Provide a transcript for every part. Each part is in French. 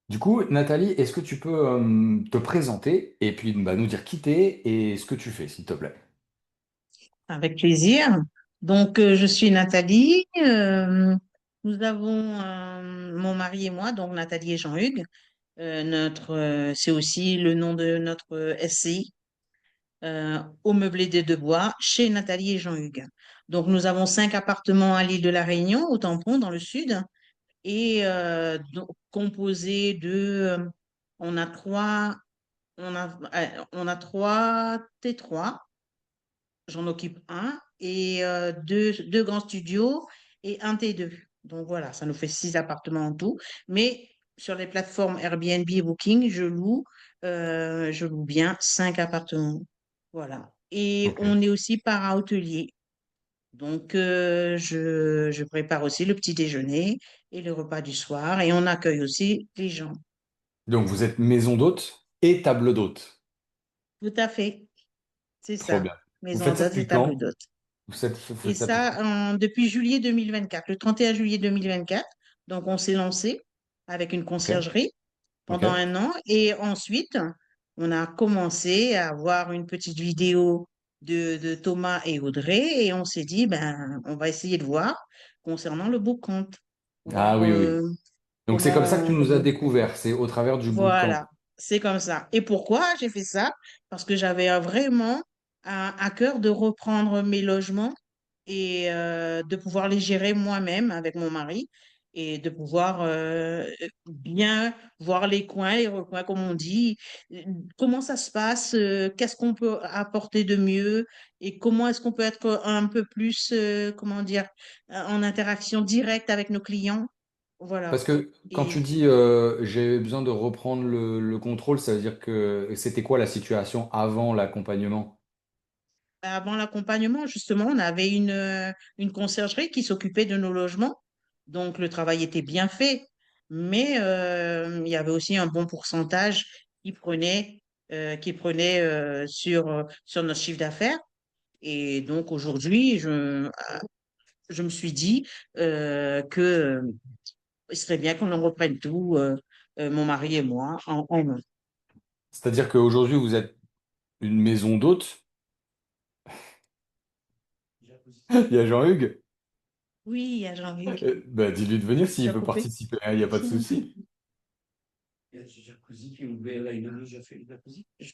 Du coup, Nathalie, est-ce que tu peux te présenter et puis nous dire qui t'es et ce que tu fais, s'il te plaît? Avec plaisir. Donc, je suis Nathalie. Nous avons mon mari et moi, donc Nathalie et Jean-Hugues. C'est aussi le nom de notre SCI, au meublé des Deux-Bois, chez Nathalie et Jean-Hugues. Donc, nous avons 5 appartements à l'île de la Réunion, au Tampon, dans le sud, et composés on a trois, on a trois T3. J'en occupe un et deux grands studios et un T2. Donc voilà, ça nous fait 6 appartements en tout. Mais sur les plateformes Airbnb et Booking, je loue bien 5 appartements. Voilà. Et Ok. on est aussi par hôtelier. Donc je prépare aussi le petit déjeuner et le repas du soir et on accueille aussi les gens. Donc, vous êtes maison d'hôte et table d'hôte. Tout à fait, c'est Trop bien. ça. Vous Maison faites ça d'hôte et depuis table quand? d'hôte. Vous Et faites ça depuis ça, quand? depuis juillet 2024, le 31 juillet 2024. Donc, on s'est lancé avec une Ok. conciergerie Ok. pendant un an. Et ensuite, on a commencé à avoir une petite vidéo de Thomas et Audrey. Et on s'est dit, ben, on va essayer de voir concernant le book compte. Ah Voir oui, oui, oui. Donc, c'est comme ça que tu comment. nous as découvert. C'est au travers du bootcamp. Voilà, c'est comme ça. Et pourquoi j'ai fait ça? Parce que j'avais vraiment à cœur de reprendre mes logements et de pouvoir les gérer moi-même avec mon mari et de pouvoir bien voir les coins, les recoins, comme on dit, comment ça se passe, qu'est-ce qu'on peut apporter de mieux et comment est-ce qu'on peut être un peu plus, comment dire, en interaction directe avec nos clients. Parce Voilà. que quand tu Et dis j'ai besoin de reprendre le contrôle, ça veut dire que c'était quoi la situation avant l'accompagnement? avant l'accompagnement, justement, on avait une conciergerie qui s'occupait de nos logements. Donc, le travail était bien fait, mais il y avait aussi un bon pourcentage qui prenait sur notre chiffre d'affaires. Et donc, aujourd'hui, je me suis dit que il serait bien qu'on en reprenne tout, mon mari et moi, en main. C'est-à-dire qu'aujourd'hui, vous êtes une maison d'hôte. Il y a Jean-Hugues. Oui, il y a Jean-Luc. Dis-lui de venir Tu s'il as veut coupé? participer, hein, il n'y a pas de souci.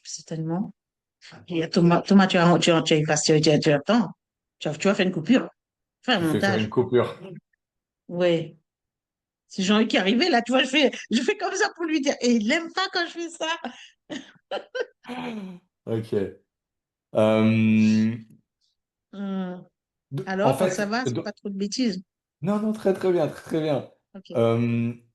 Certainement. Il y a Thomas, tu attends. Tu as fait une coupure. Fais un Je fais faire une montage. coupure. Oui. C'est Jean-Luc qui est arrivé, là, tu vois, je fais comme ça pour lui dire. Et il n'aime pas quand je fais ça. Ok. Euh, Hum. En Alors, ça fait, va, c'est pas trop de bêtises. non, non, très très bien, très très bien. OK.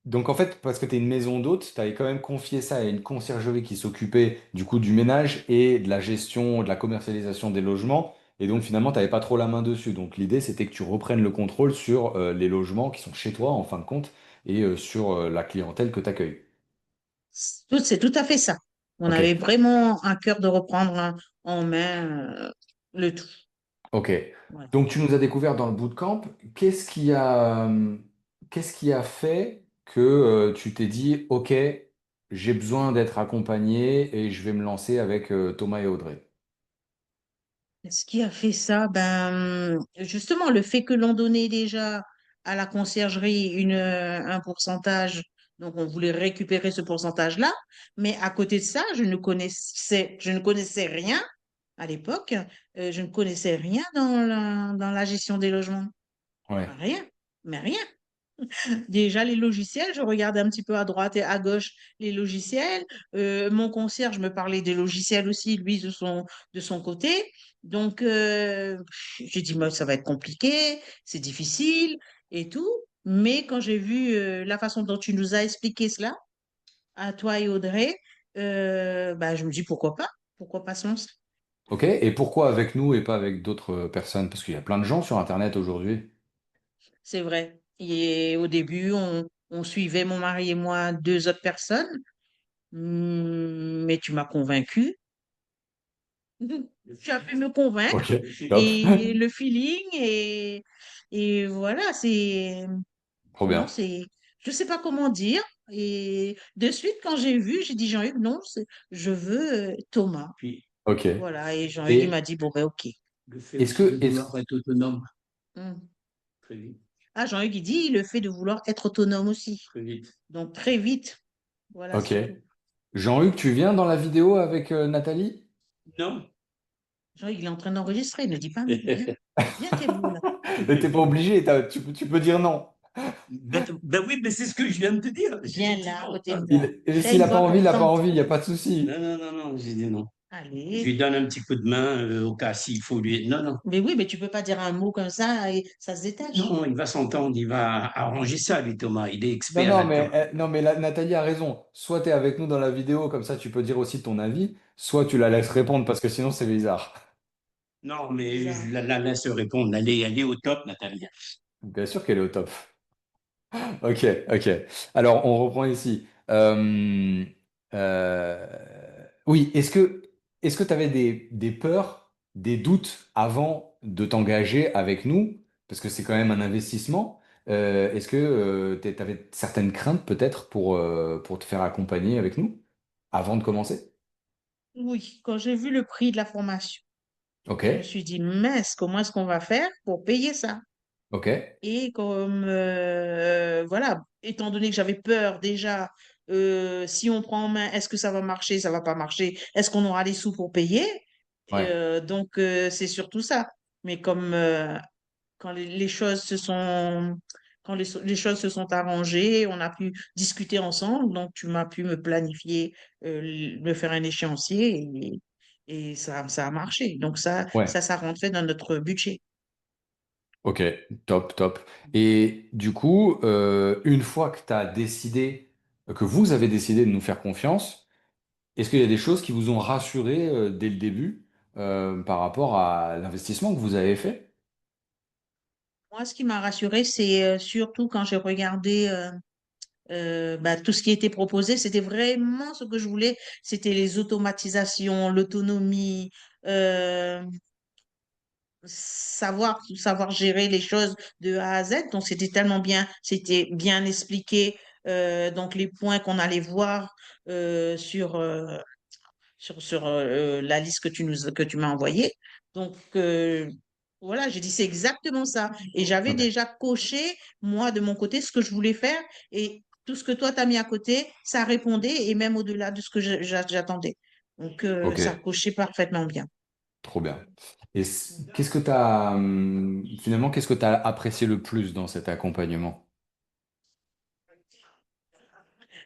Donc en fait, parce que tu es une maison d'hôte, tu avais quand même confié ça à une conciergerie qui s'occupait du coup du ménage et de la gestion, de la commercialisation des logements. Et donc finalement, tu n'avais pas trop la main dessus. Donc l'idée, c'était que tu reprennes le contrôle sur les logements qui sont chez toi en fin de compte et sur la clientèle que tu accueilles. C'est tout à fait ça. On Ok, avait vraiment un cœur de reprendre en main le tout. ok. Voilà. Donc tu nous as découvert dans le bootcamp. Qu'est-ce qui a fait que tu t'es dit, ok, j'ai besoin d'être accompagné et je vais me lancer avec Thomas et Audrey. Ce qui a fait ça, ben, justement, le fait que l'on donnait déjà à la conciergerie un pourcentage, donc on voulait récupérer ce pourcentage-là, mais à côté de ça, je ne connaissais rien à l'époque, je ne connaissais rien dans la gestion des logements. Ouais. Rien, mais rien. Déjà, les logiciels, je regardais un petit peu à droite et à gauche les logiciels. Mon concierge me parlait des logiciels aussi, lui, de son côté. Donc, j'ai dit, moi, ça va être compliqué, c'est difficile et tout. Mais quand j'ai vu la façon dont tu nous as expliqué cela, à toi et Audrey, bah, je me dis, pourquoi pas se lancer? Ok. Et pourquoi avec nous et pas avec d'autres personnes? Parce qu'il y a plein de gens sur Internet aujourd'hui. C'est vrai. Et au début, on suivait mon mari et moi 2 autres personnes. Mais tu m'as convaincu. Tu as pu me convaincre Ok, top. et le feeling et voilà, c'est Trop non, bien. je sais pas comment dire. Et de suite, quand j'ai vu, j'ai dit Jean-Hugues, non, je veux Thomas. Puis, Ok. Voilà, et Jean-Hugues, il m'a Et dit, bon, ben, ok. le fait est-ce aussi de que, est-ce, vouloir être autonome Hmm. très vite, Ah, Jean-Hugues, il dit le fait de vouloir être autonome aussi. très vite. Donc, très vite. Voilà, ok. c'est tout. Jean-Hugues, tu viens dans la vidéo avec Nathalie? Non. Jean-Hugues, il est en train d'enregistrer. Ne dis pas, mais viens, viens, Kevin, là. Mais t'es pas obligé, tu peux dire non. Ben oui, mais c'est ce que je viens de te dire. J'ai Viens dit là, à non. côté de moi. Fais S'il une n'a pas voix envie, il n'a pas contente. envie, il n'y a pas de souci. Non, non, non, non, j'ai dit non. Je lui Allez. donne un petit coup de main au cas s'il faut lui. Non, non. Mais oui, mais tu peux pas dire un mot comme ça et ça se détache. Non, il va s'entendre, il va arranger ça, lui, Thomas. Il est Non, expert non, là-dedans. mais Nathalie a raison. Soit tu es avec nous dans la vidéo, comme ça tu peux dire aussi ton avis, soit tu la laisses répondre parce que sinon c'est bizarre. Non, mais je Bizarre. la laisse répondre. Elle est au top, Nathalie. Bien sûr qu'elle est au top. Ok, ok. Alors on reprend ici. Euh, oui, est-ce que tu avais des peurs, des doutes avant de t'engager avec nous? Parce que c'est quand même un investissement. Est-ce que tu avais certaines craintes peut-être pour te faire accompagner avec nous avant de commencer? Oui, quand j'ai vu le prix de la formation, Ok, je me suis dit, mince, comment est-ce qu'on va faire pour payer ça? ok, Et comme, voilà, étant donné que j'avais peur déjà, si on prend en main, est-ce que ça va marcher, ça va pas marcher? Est-ce qu'on aura les sous pour payer? ouais, Donc, c'est surtout ça. Mais comme quand les choses se sont, quand les choses se sont arrangées, on a pu discuter ensemble, donc tu m'as pu me planifier, me faire un échéancier et ça a marché. Donc ouais. ça rentrait dans notre budget. Ok, top, top. Et du coup, une fois que tu as décidé, que vous avez décidé de nous faire confiance, est-ce qu'il y a des choses qui vous ont rassuré dès le début par rapport à l'investissement que vous avez fait? Moi, ce qui m'a rassurée, c'est surtout quand j'ai regardé bah, tout ce qui était proposé, c'était vraiment ce que je voulais. C'était les automatisations, l'autonomie, euh, savoir gérer les choses de A à Z. Donc, c'était bien expliqué. Donc, les points qu'on allait voir sur la liste que tu m'as envoyée. Donc, voilà, j'ai dit c'est exactement ça. Et j'avais Ok, déjà coché, moi, de mon côté, ce que je voulais faire. Et tout ce que toi, tu as mis à côté, ça répondait et même au-delà de ce que j'attendais. Donc, ok, ça cochait parfaitement bien. trop bien. Et qu'est-ce que tu as, finalement, qu'est-ce que tu as apprécié le plus dans cet accompagnement?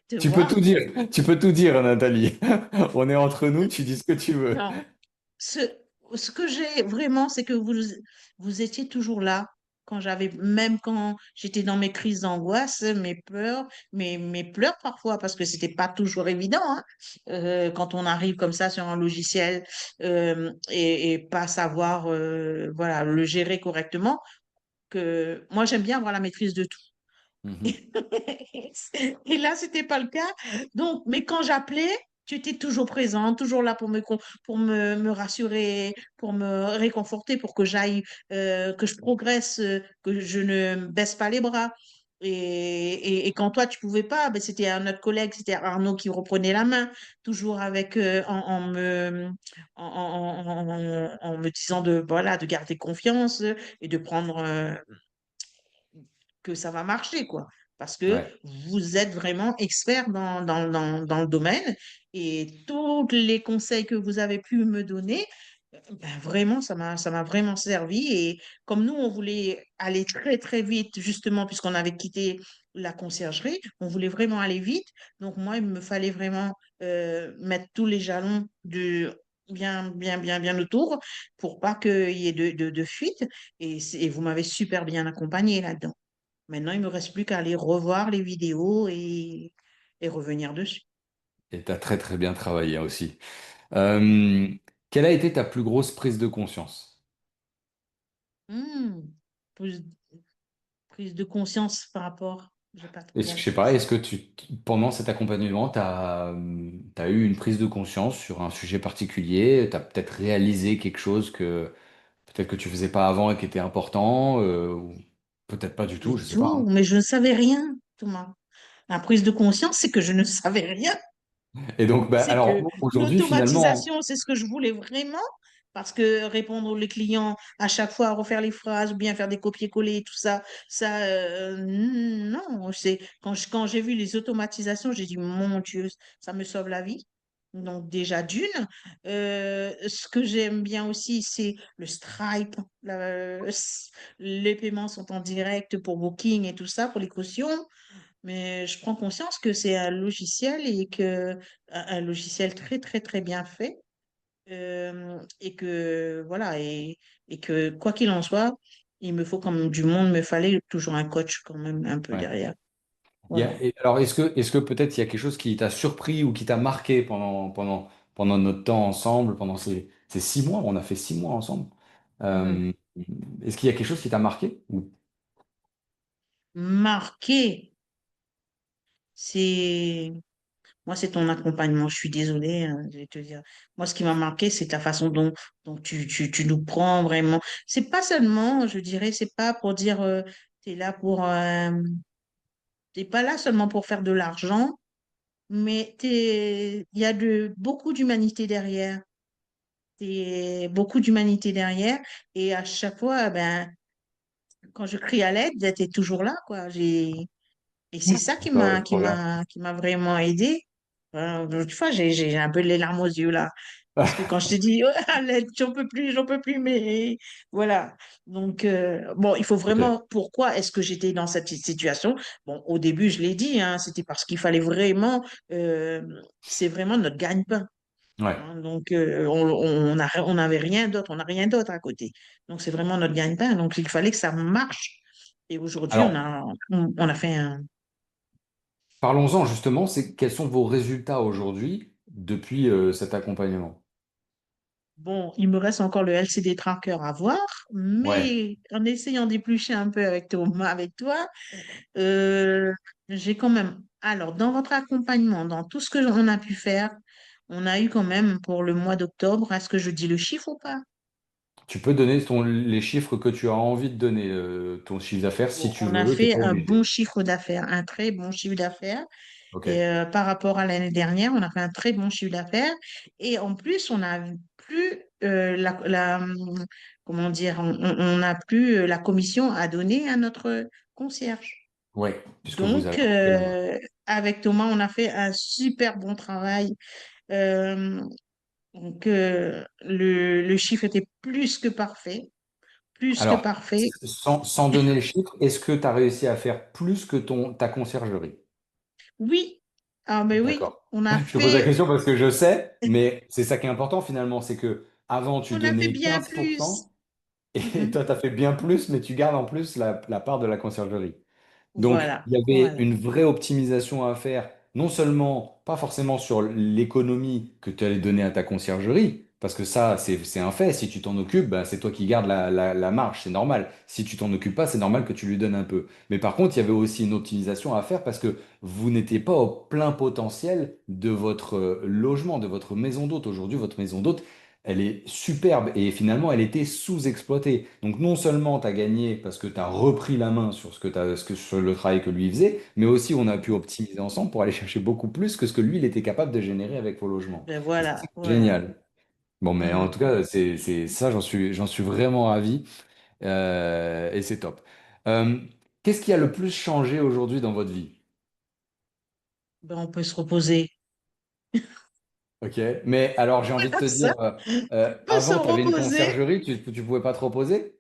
Tu Tu peux tout dire, Nathalie. On est entre nous, tu dis ce que tu veux. vois? Ce, ce que j'ai vraiment, c'est que vous étiez toujours là même quand j'étais dans mes crises d'angoisse, mes peurs, mes pleurs parfois, parce que c'était pas toujours évident, hein, quand on arrive comme ça sur un logiciel et pas savoir voilà, le gérer correctement, que moi j'aime bien avoir la maîtrise de tout. Mhm. Et là, c'était pas le cas. Donc, mais quand j'appelais, tu étais toujours présente, toujours là pour me rassurer, pour me réconforter, pour que que je progresse, que je ne baisse pas les bras. Et quand toi, tu pouvais pas, ben, c'était un autre collègue, c'était Arnaud qui reprenait la main, toujours avec, en me disant voilà, de garder confiance et de prendre, que ça va marcher, quoi. Parce que Ouais, vous êtes vraiment expert dans le domaine et tous les conseils que vous avez pu me donner, ben vraiment, ça m'a vraiment servi. Et comme nous, on voulait aller très, très vite, justement, puisqu'on avait quitté la conciergerie, on voulait vraiment aller vite. Donc, moi, il me fallait vraiment mettre tous les jalons bien autour pour pas qu'il y ait de fuite. Et vous m'avez super bien accompagné là-dedans. Maintenant, il me reste plus qu'à aller revoir les vidéos et revenir dessus. et tu as très très bien travaillé aussi. Euh, Quelle a été ta plus grosse prise de conscience? Hmm. Prise, prise de conscience par rapport, j'ai pas trop Est-ce que, je bien sais pas, compris. est-ce que pendant cet accompagnement, tu as, eu une prise de conscience sur un sujet particulier? Tu as peut-être réalisé quelque chose que peut-être que tu faisais pas avant et qui était important, ou peut-être pas du tout, Mais je sais pas, tout, hein. mais je ne savais rien, Thomas. La prise de conscience, c'est que je ne savais rien. Et donc, bah, C'est que alors aujourd'hui, finalement, l'automatisation, c'est ce que je voulais vraiment, parce que répondre aux clients à chaque fois, refaire les phrases ou bien faire des copier-coller, tout ça, non. C'est, quand j'ai vu les automatisations, j'ai dit, mon Dieu, ça me sauve la vie. Donc déjà d'une, ce que j'aime bien aussi, c'est le Stripe. Les paiements sont en direct pour Booking et tout ça, pour les cautions. Mais je prends conscience que c'est un logiciel et que un logiciel très très très bien fait et que voilà et que quoi qu'il en soit, il me faut comme du monde, me fallait toujours un coach quand même un peu ouais. derrière. Voilà. Alors, est-ce que peut-être il y a quelque chose qui t'a surpris ou qui t'a marqué pendant notre temps ensemble, pendant ces 6 mois? On a fait 6 mois ensemble. Mhm. Euh, Est-ce qu'il y a quelque chose qui t'a marqué? Marqué, c'est moi, c'est ton accompagnement. Je suis désolée, hein, je vais te dire. Moi, ce qui m'a marqué, c'est ta façon dont tu nous prends vraiment. C'est pas seulement, je dirais, c'est pas pour dire tu es là pour t'es pas là seulement pour faire de l'argent, mais il y a beaucoup d'humanité derrière. Beaucoup d'humanité derrière. Et à chaque fois, ben, quand je crie à l'aide, tu es toujours là, quoi. Et c'est ça Bah ouais, trop bien. qui m'a vraiment aidé. Tu vois, j'ai un peu les larmes aux yeux là. Parce que quand je te dis, oh, à l'aide, j'en peux plus, mais voilà. Donc, bon, il faut Ok. vraiment, pourquoi est-ce que j'étais dans cette situation? Bon, au début, je l'ai dit, hein, c'était parce qu'il fallait vraiment, euh, c'est vraiment notre gagne-pain. Ouais. Hein. Donc, on n'avait rien d'autre, on n'a rien d'autre à côté. Donc, c'est vraiment notre gagne-pain. Donc, il fallait que ça marche. Et aujourd'hui, Alors, on a fait un. parlons-en justement, quels sont vos résultats aujourd'hui depuis cet accompagnement? Bon, il me reste encore le LCD Tracker à voir, Ouais. mais en essayant d'éplucher un peu avec Thomas, avec toi, euh, j'ai quand même. Alors, dans votre accompagnement, dans tout ce que on a pu faire, on a eu quand même pour le mois d'octobre, est-ce que je dis le chiffre ou pas? Tu peux donner les chiffres que tu as envie de donner, ton chiffre d'affaires, si Bon, tu on a veux, tu n'es fait pas un bon obligé. chiffre d'affaires, un très bon chiffre d'affaires. Ok. Et par rapport à l'année dernière, on a fait un très bon chiffre d'affaires. Et en plus, on n'a plus comment dire, on n'a plus la commission à donner à notre concierge. Ouais, puisque vous Donc, avez repris la main. avec Thomas, on a fait un super bon travail. Euh, donc, le chiffre était plus que parfait, plus que Alors, parfait. sans donner les chiffres, est-ce que tu as réussi à faire plus que ta conciergerie? Oui, ah mais oui, D'accord. Je te pose la question parce que je sais, mais c'est ça qui est important finalement, c'est que avant tu on a fait donnais bien quinze pour plus. cent et Mhm. toi tu as fait bien plus, mais tu gardes en plus la part de la conciergerie. Donc, Voilà, il y avait voilà. une vraie optimisation à faire, non seulement, pas forcément sur l'économie que tu allais donner à ta conciergerie, parce que ça, c'est un fait. Si tu t'en occupes, bah, c'est toi qui gardes la marge, c'est normal. Si tu t'en occupes pas, c'est normal que tu lui donnes un peu. Mais par contre, il y avait aussi une optimisation à faire parce que vous n'étiez pas au plein potentiel de votre logement, de votre maison d'hôte. Aujourd'hui, votre maison d'hôte, elle est superbe et finalement, elle était sous-exploitée. Donc, non seulement tu as gagné parce que tu as repris la main sur sur le travail que lui faisait, mais aussi on a pu optimiser ensemble pour aller chercher beaucoup plus que ce que lui, il était capable de générer avec vos logements. Ben Et ça, voilà, c'est voilà. génial. Bon, mais en Mhm. tout cas, ça, j'en suis vraiment ravi et c'est top. Euh, Qu'est-ce qui a le plus changé aujourd'hui dans votre vie? Ben, on peut se reposer. Ok, mais alors j'ai envie de te dire, Ça, on peut se avant, tu avais une reposer. conciergerie, tu pouvais pas te reposer?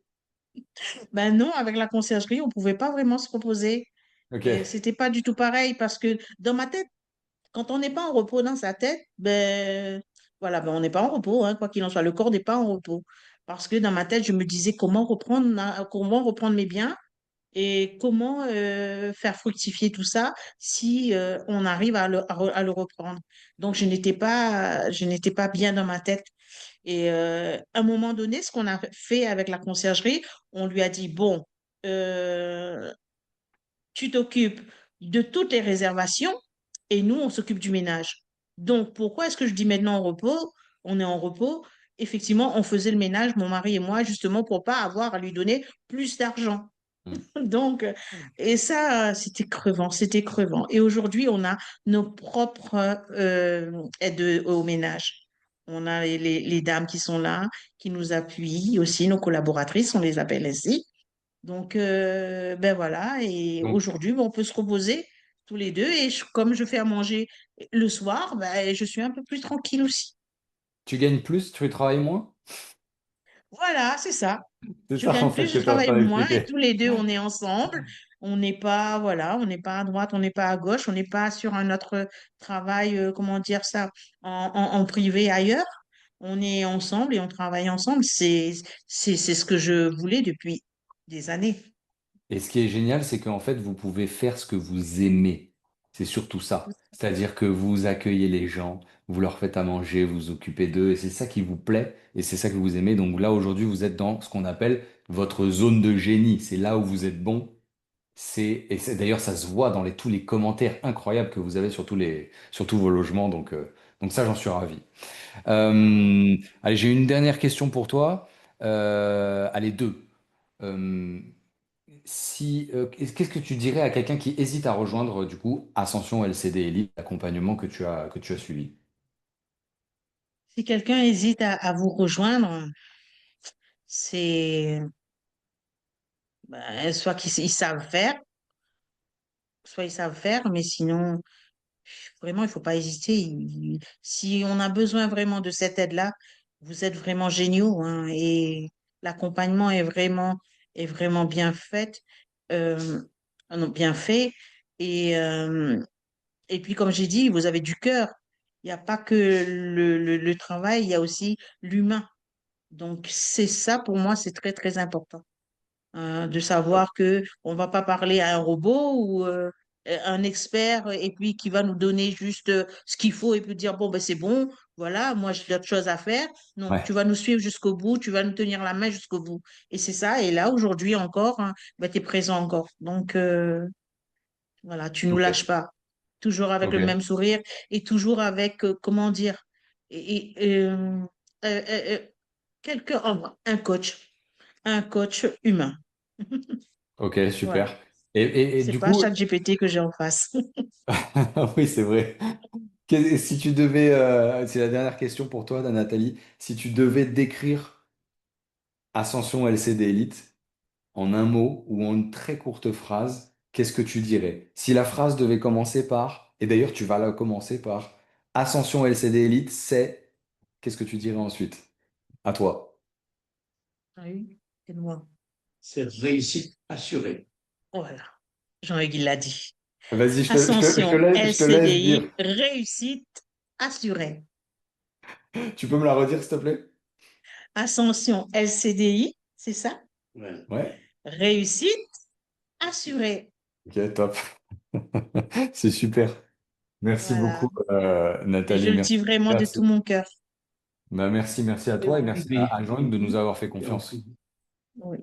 Ben non, avec la conciergerie, on pouvait pas vraiment se reposer. Ok, Et c'était pas du tout pareil parce que dans ma tête, quand on n'est pas en repos dans sa tête, ben voilà, ben on n'est pas en repos, hein, quoi qu'il en soit. Le corps n'est pas en repos. Parce que dans ma tête, je me disais comment reprendre mes biens et comment faire fructifier tout ça si on arrive à le reprendre. Donc, je n'étais pas bien dans ma tête. Et à un moment donné, ce qu'on a fait avec la conciergerie, on lui a dit, bon, euh, tu t'occupes de toutes les réservations et nous, on s'occupe du ménage. Donc, pourquoi est-ce que je dis maintenant en repos? On est en repos. Effectivement, on faisait le ménage, mon mari et moi, justement pour pas avoir à lui donner plus d'argent. Mm. Donc, et ça, c'était crevant, c'était crevant. Et aujourd'hui, on a nos propres aides au ménage. On a les dames qui sont là, qui nous appuient aussi, nos collaboratrices, on les appelle ainsi. Donc, ben voilà, et Donc, aujourd'hui, ben, on peut se reposer tous les deux. Et comme je fais à manger le soir, ben, je suis un peu plus tranquille aussi. tu gagnes plus, tu travailles moins? Voilà, c'est ça. C'est Je ça en gagne fait plus, que je tu es en travaille train moins et d'expliquer. tous les deux, on est ensemble. On n'est pas, voilà, on n'est pas à droite, on n'est pas à gauche, on n'est pas sur un autre travail, comment dire ça, en privé ailleurs. On est ensemble et on travaille ensemble. C'est ce que je voulais depuis des années. Et ce qui est génial, c'est qu'en fait, vous pouvez faire ce que vous aimez. C'est surtout ça. C'est-à-dire que vous accueillez les gens, vous leur faites à manger, vous vous occupez d'eux, et c'est ça qui vous plaît, et c'est ça que vous aimez. Donc là, aujourd'hui, vous êtes dans ce qu'on appelle votre zone de génie. C'est là où vous êtes bon. D'ailleurs, ça se voit dans tous les commentaires incroyables que vous avez sur tous vos logements. Donc ça, j'en suis ravi. Ah. Allez, j'ai une dernière question pour toi. Allez, deux. Euh, Qu'est-ce que tu dirais à quelqu'un qui hésite à rejoindre du coup Ascension LCD Elite, l'accompagnement que tu as suivi? Si quelqu'un hésite à vous rejoindre, c'est ben, soit qu'ils savent faire, soit ils savent faire, mais sinon. Vraiment, il ne faut pas hésiter. Si on a besoin vraiment de cette aide-là, vous êtes vraiment géniaux, hein, et l'accompagnement est vraiment bien fait, euh, non, bien fait. Et, euh, et puis, comme j'ai dit, vous avez du cœur. Il n'y a pas que le travail, il y a aussi l'humain. Donc, c'est ça, pour moi, c'est très, très important, de savoir que on va pas parler à un robot ou un expert et puis qui va nous donner juste ce qu'il faut et puis dire bon ben c'est bon, voilà, moi j'ai d'autres choses à faire. Non, tu Ouais, vas nous suivre jusqu'au bout, tu vas nous tenir la main jusqu'au bout. Et c'est ça. Et là aujourd'hui encore, hein, ben, tu es présent encore. Donc voilà, tu nous ok, lâches pas. Toujours avec le ok, même sourire et toujours avec comment dire euh, euh, euh, quelqu'un, un coach humain. ok, Voilà. super. Et C'est du pas coup, ChatGPT que j'ai en face. oui, c'est vrai. Si tu devais, c'est la dernière question pour toi, Nathalie, si tu devais décrire Ascension LCD Elite en un mot ou en une très courte phrase, qu'est-ce que tu dirais? Si la phrase devait commencer par, et d'ailleurs tu vas la commencer par Ascension LCD Elite, c'est, qu'est-ce que tu dirais ensuite? À toi. Oui, c'est moi. C'est réussite assurée. Voilà. Jean-Hugues, il l'a dit. Vas-y, Ascension je te laisse dire. LCDI, réussite assurée. Tu peux me la redire, s'il te plaît? Ascension LCDI, c'est ça? Ouais. Ouais. Réussite assurée. Ok, top. C'est super. Merci Voilà. beaucoup, Et je Nathalie. le dis vraiment de tout Merci. mon cœur. Bah, merci à C'est toi et au merci privé. à Jean de nous avoir fait C'est au confiance. privé. Oui.